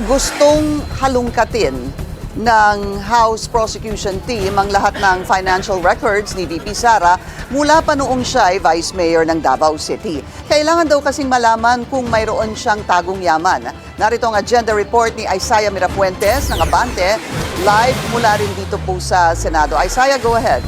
Gustong halungkatin ng House Prosecution Team ang lahat ng financial records ni VP Sara mula pa noong siya ay Vice Mayor ng Davao City. Kailangan daw kasing malaman kung mayroon siyang tagong yaman. Narito ang agenda report ni Isaiah Mirafuentes ng Abante, live mula rin dito po sa Senado. Isaiah, go ahead.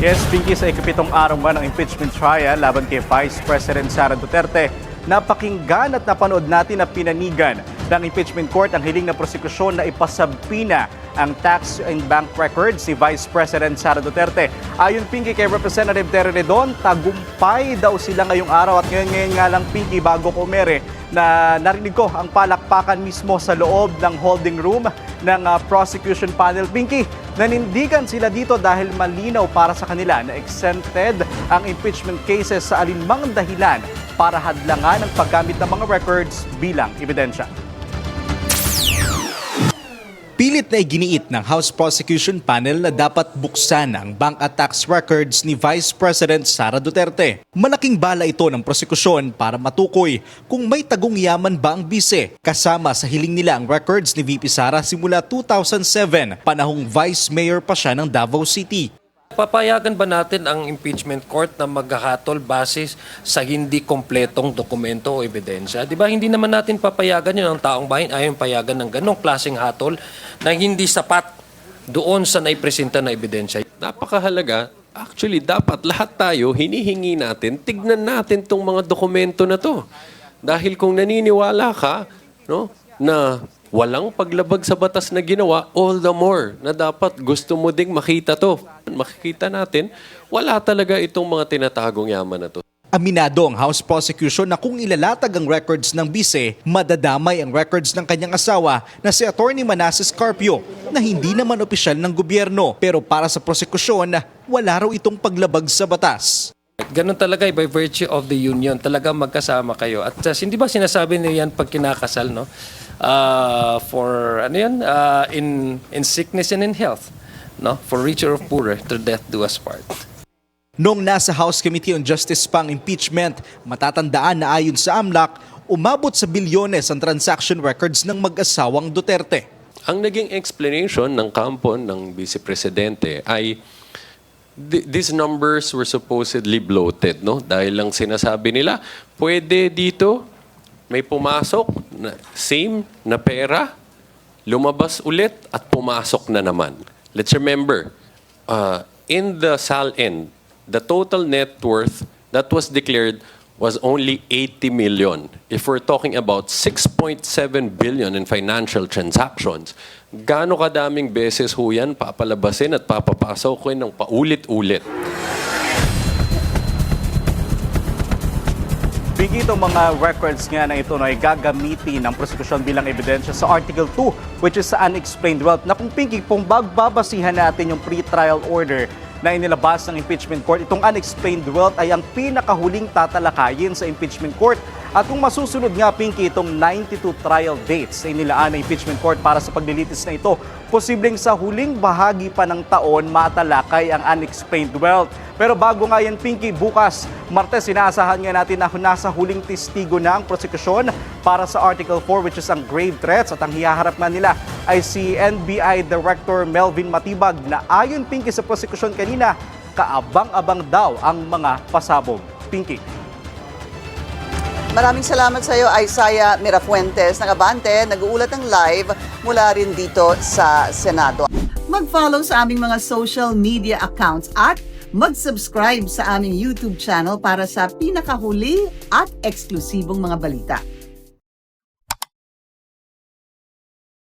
Yes, Pinky, sa ikapitong araw nga ng impeachment trial laban kay Vice President Sara Duterte, napakinggan at napanood natin na pinanigan ng impeachment court ang hiling na prosekusyon na ipasabpina ang tax and bank records si Vice President Sara Duterte. Ayon, Pinky, kay Representative Terry Redon, tagumpay daw sila ngayong araw at ngayon nga lang, Pinky, bago ko umere, na narinig ko ang palakpakan mismo sa loob ng holding room ng prosecution panel. Pinky, nanindigan sila dito dahil malinaw para sa kanila na exempted ang impeachment cases sa alinmang dahilan para hadlangan ang paggamit ng mga records bilang ebidensya. Pilit na iginiit ng House Prosecution Panel na dapat buksan ang bank at tax records ni Vice President Sara Duterte. Malaking bala ito ng prosekusyon para matukoy kung may tagong yaman ba ang bise. Kasama sa hiling nila ang records ni VP Sara simula 2007, panahong Vice Mayor pa siya ng Davao City. Papayagan ba natin ang impeachment court na maghahatol basis sa hindi kompletong dokumento o ebidensya? Di ba hindi naman natin papayagan yun, ang taong bayan ayaw payagan ng ganong klaseng hatol na hindi sapat doon sa naipresenta na ebidensya. Napakahalaga. Actually, dapat lahat tayo hinihingi natin, tignan natin tong mga dokumento na to. Dahil kung naniniwala ka, no, na walang paglabag sa batas na ginawa, all the more na dapat gusto mo ding makita to. Makikita natin, wala talaga itong mga tinatagong yaman na to. Aminado ang House Prosecution na kung ilalatag ang records ng bise, madadamay ang records ng kanyang asawa na si Atty. Manasseh Carpio na hindi naman opisyal ng gobyerno. Pero para sa prosekusyon, wala raw itong paglabag sa batas. Ganun talaga, by virtue of the union, talaga magkasama kayo. At hindi ba sinasabi niya yan pag kinakasal, no? For ano yan? In sickness and in health, no? For richer or poorer, to death do us part. Noong nasa House Committee on Justice pang impeachment, matatandaan na ayon sa AMLAC, umabot sa bilyones ang transaction records ng mag-asawang Duterte. Ang naging explanation ng kampo ng Vice Presidente ay these numbers were supposedly bloated, no? Dahil lang sinasabi nila, pwede dito may pumasok na same na pera, lumabas ulit at pumasok na naman. Let's remember, in the SALN, the total net worth that was declared was only 80 million. If we're talking about 6.7 billion in financial transactions, gaano kadaming beses ho yan papalabasin at papapasok ng paulit-ulit? Bigay itong mga records nga na ito na ay gagamitin ng prosekusyon bilang ebidensya sa Article 2, which is sa unexplained wealth, na kung Pinky, kung bagbabasihan natin yung pre-trial order na inilabas ng impeachment court, itong unexplained wealth ay ang pinakahuling tatalakayin sa impeachment court. At kung masusunod nga, Pinky, itong 92 trial dates ay nilaan ng impeachment court para sa paglilitis na ito, posibleng sa huling bahagi pa ng taon matalakay ang unexplained wealth. Pero bago nga yan, Pinky, bukas, Martes, inaasahan nga natin na nasa huling testigo na ang prosekusyon para sa Article 4, which is ang grave threats. At ang hihaharap nga nila ay si NBI Director Melvin Matibag na ayon, Pinky, sa prosekusyon kanina, kaabang-abang daw ang mga pasabog. Pinky. Maraming salamat sa iyo, Isaiah Mirafuentes ng Abante. Nag-uulat ng live mula rin dito sa Senado. Mag-follow sa aming mga social media accounts at mag-subscribe sa aming YouTube channel para sa pinakahuli at eksklusibong mga balita.